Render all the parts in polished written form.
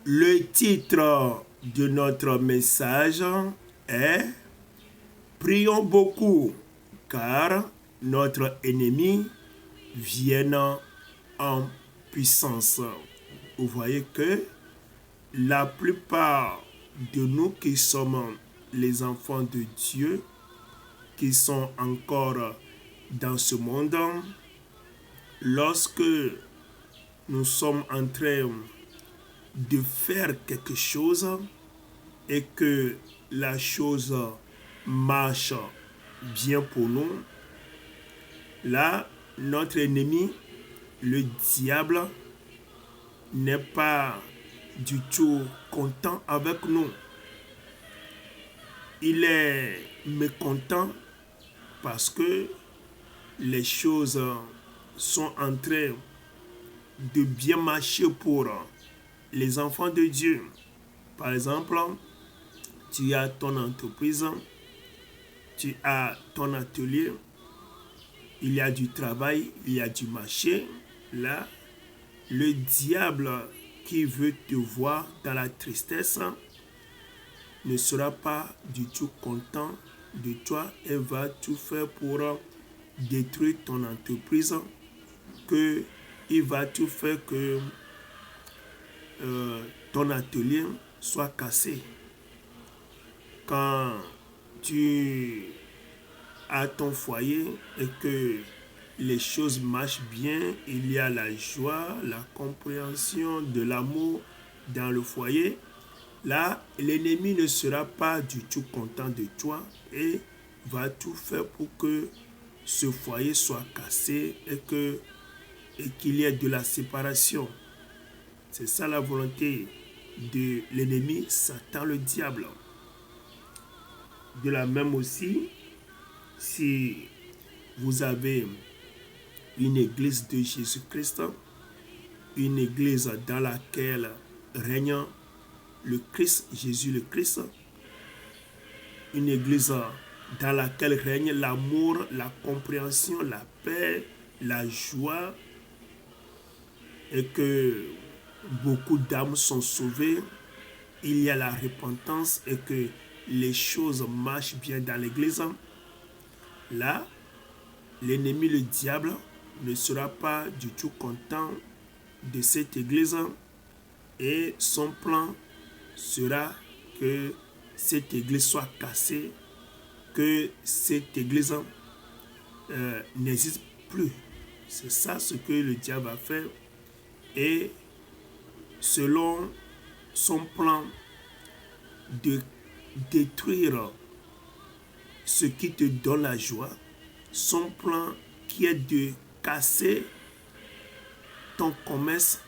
Le titre de notre message est « Prions beaucoup car notre ennemi vienne en puissance ». Vous voyez que la plupart de nous qui sommes les enfants de Dieu, qui sont encore dans ce monde, lorsque nous sommes en train de faire quelque chose et que la chose marche bien pour nous, là, notre ennemi, le diable, n'est pas du tout content avec nous. Il est mécontent parce que les choses sont en train de bien marcher pour les enfants de Dieu. Par exemple, tu as ton entreprise, tu as ton atelier, il y a du travail, il y a du marché. Là, le diable qui veut te voir dans la tristesse ne sera pas du tout content de toi et va tout faire pour détruire ton entreprise, que il va tout faire que ton atelier soit cassé. Quand tu as ton foyer et que les choses marchent bien, il y a la joie, la compréhension, de l'amour dans le foyer. Là, l'ennemi ne sera pas du tout content de toi et va tout faire pour que ce foyer soit cassé et qu'il y ait de la séparation. C'est ça la volonté de l'ennemi, Satan le diable. De la même aussi, si vous avez une église de Jésus-Christ, une église dans laquelle règne le Christ, Jésus le Christ, une église dans laquelle règne l'amour, la compréhension, la paix, la joie, et que beaucoup d'âmes sont sauvées, il y a la repentance et que les choses marchent bien dans l'église. Là, l'ennemi, le diable, ne sera pas du tout content de cette église et son plan sera que cette église soit cassée, que cette église n'existe plus. C'est ça ce que le diable a fait. Et selon son plan de détruire ce qui te donne la joie, son plan qui est de casser ton commerce,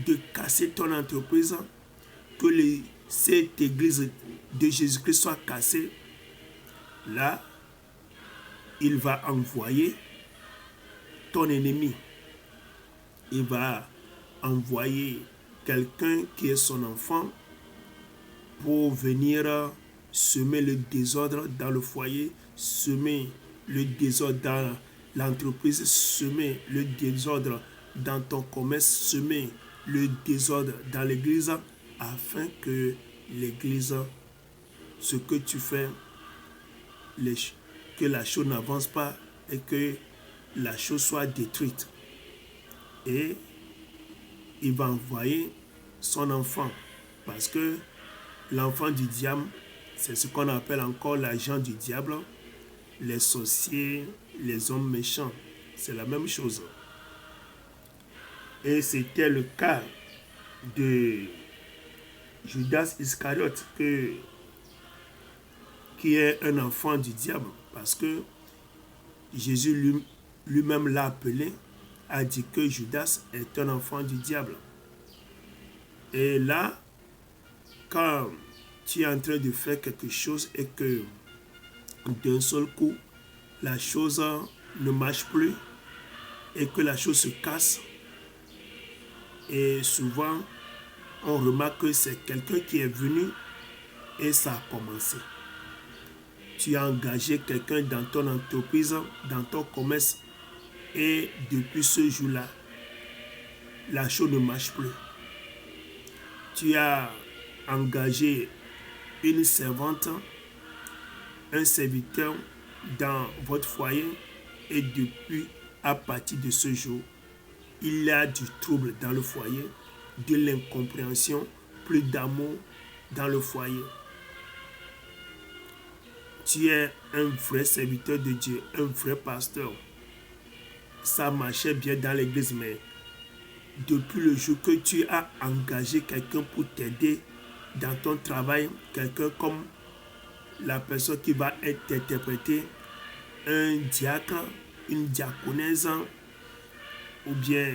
de casser ton entreprise, que cette église de Jésus-Christ soit cassée, là, il va envoyer ton ennemi. Il va envoyer quelqu'un qui est son enfant pour venir semer le désordre dans le foyer, semer le désordre dans l'entreprise, semer le désordre dans ton commerce, semer le désordre dans l'église, afin que l'église, ce que tu fais, que la chose n'avance pas et que la chose soit détruite. Et il va envoyer son enfant, parce que l'enfant du diable, c'est ce qu'on appelle encore l'agent du diable, les sorciers, les hommes méchants. C'est la même chose. Et c'était le cas de Judas Iscariote, qui est un enfant du diable, parce que Jésus lui-même l'a appelé, a dit que Judas est un enfant du diable. Et là, quand tu es en train de faire quelque chose et que d'un seul coup, la chose ne marche plus et que la chose se casse, et souvent, on remarque que c'est quelqu'un qui est venu et ça a commencé. Tu as engagé quelqu'un dans ton entreprise, dans ton commerce, et depuis ce jour-là, la chose ne marche plus. tu as engagé une servante, un serviteur dans votre foyer et depuis, à partir de ce jour, il y a du trouble dans le foyer, de l'incompréhension, plus d'amour dans le foyer. Tu es un vrai serviteur de Dieu, un vrai pasteur. Ça marchait bien dans l'église, mais depuis le jour que tu as engagé quelqu'un pour t'aider dans ton travail, quelqu'un comme la personne qui va être interprétée, un diacre, une diaconesse, ou bien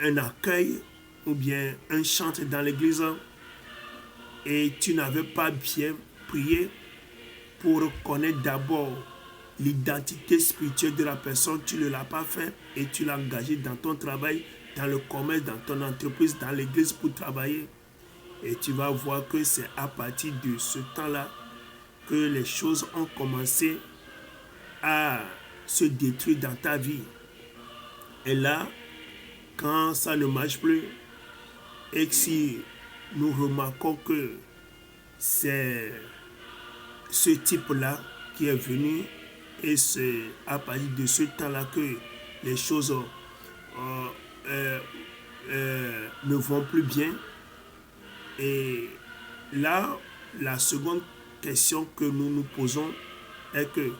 un accueil, ou bien un chantre dans l'église, et tu n'avais pas bien prié pour connaître d'abord l'identité spirituelle de la personne, tu ne l'as pas fait et tu l'as engagé dans ton travail, dans le commerce, dans ton entreprise, dans l'église pour travailler. Et tu vas voir que c'est à partir de ce temps-là que les choses ont commencé à se détruire dans ta vie. Et là, quand ça ne marche plus, et si nous remarquons que c'est ce type-là qui est venu, et c'est à partir de ce temps-là que les choses ne vont plus bien. Et là, la seconde question que nous nous posons est que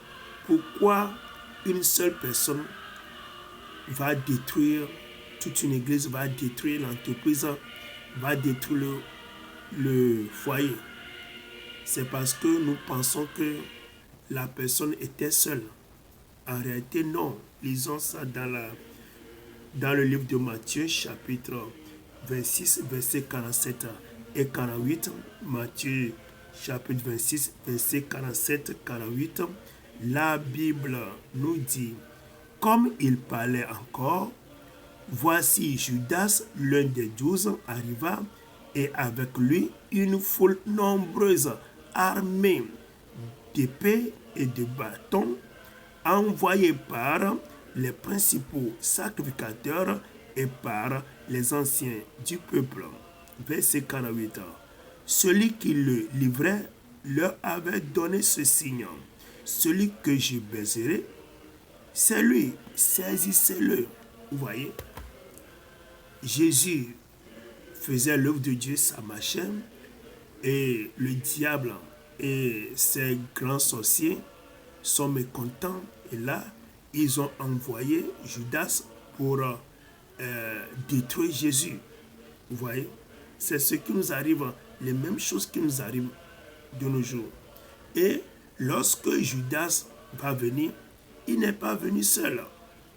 pourquoi une seule personne va détruire toute une église, va détruire l'entreprise, va détruire le foyer? C'est parce que nous pensons que la personne était seule. En réalité, non. Lisons ça dans le livre de Matthieu, chapitre 26, versets 47 et 48. Matthieu, chapitre 26, versets 47-48. La Bible nous dit, comme il parlait encore, voici Judas, l'un des 12, arriva, et avec lui une foule nombreuse, armée d'épées et de bâtons, envoyés par les principaux sacrificateurs et par les anciens du peuple. Verset 48. Celui qui le livrait leur avait donné ce signe. Celui que je baiserai, c'est lui, saisissez-le. Vous voyez, Jésus faisait l'œuvre de Dieu, ça marchait, et le diable et ses grands sorciers sont mécontents, et là, ils ont envoyé Judas pour détruire Jésus. Vous voyez, c'est ce qui nous arrive, les mêmes choses qui nous arrivent de nos jours. Et lorsque Judas va venir, il n'est pas venu seul.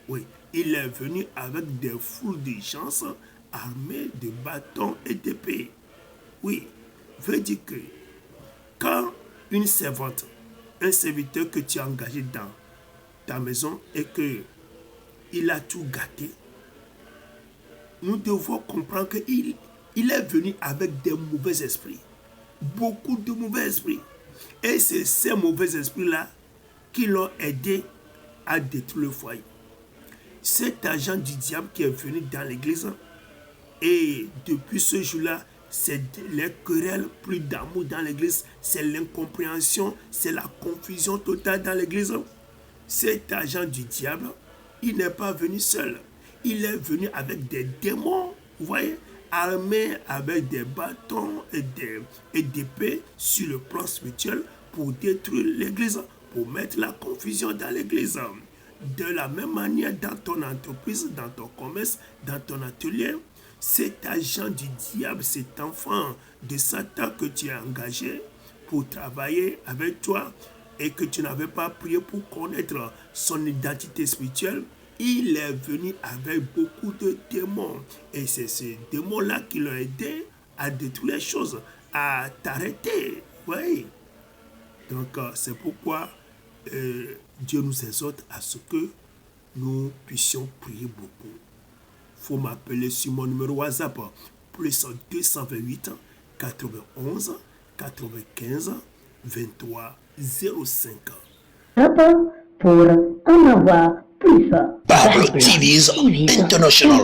Oui, il est venu avec des foules de gens armés de bâtons et d'épées. Oui, veut dire que quand une servante, un serviteur que tu as engagé dans ta maison et que il a tout gâté, nous devons comprendre qu'il est venu avec des mauvais esprits. Beaucoup de mauvais esprits. Et c'est ces mauvais esprits-là qui l'ont aidé à détruire le foyer. Cet agent du diable qui est venu dans l'église, et depuis ce jour-là, c'est les querelles, plus d'amour dans l'église, c'est l'incompréhension, c'est la confusion totale dans l'église. Cet agent du diable, il n'est pas venu seul. Il est venu avec des démons, vous voyez, armés avec des bâtons et des épées sur le plan spirituel pour détruire l'église, pour mettre la confusion dans l'église. De la même manière, dans ton entreprise, dans ton commerce, dans ton atelier, cet agent du diable, cet enfant de Satan que tu as engagé pour travailler avec toi et que tu n'avais pas prié pour connaître son identité spirituelle, il est venu avec beaucoup de démons. Et c'est ces démons-là qui l'ont aidé à détruire les choses, à t'arrêter. Oui. Donc, c'est pourquoi Dieu nous exhorte à ce que nous puissions prier beaucoup. Il faut m'appeler sur mon numéro WhatsApp, plus 228 91 95 23 05. Pour en avoir plus. Bible TV's International.